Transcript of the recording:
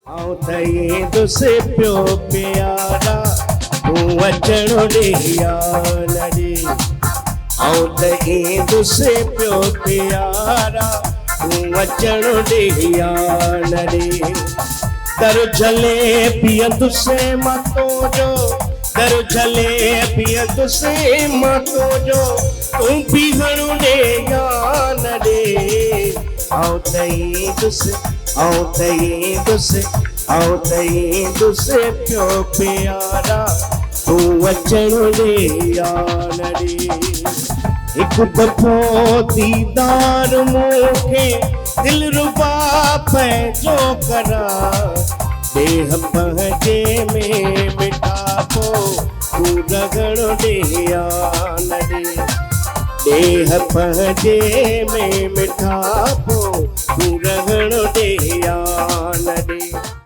आऊं त ईंदुसि पियो प्यारा तूं अचणु ॾे यार ॾे। आऊं त ईंदुसि पियो प्यारा तूं अचणु ॾे यार ॾे। दर झले पीअंदुसि मां तुंहिंजो, दर झले पीअंदुसि मां तुंहिंजो, तूं बीहणु ॾे यार ॾे। आऊं त ईंदुसि, आऊं त ईंदुसि, आऊं त ईंदुसि पियो प्यारा तूं अचणु ॾे यार ॾे। हिकु दफ़ो दीदार मूंखे दिलरुबा पंहिंजो करां, देह पंहिंजे में मिठापो तूं रगड़ ॾे यार ॾे। देह पंहिंजे में मिठापो तूं रगड़ ॾे यार ॾे।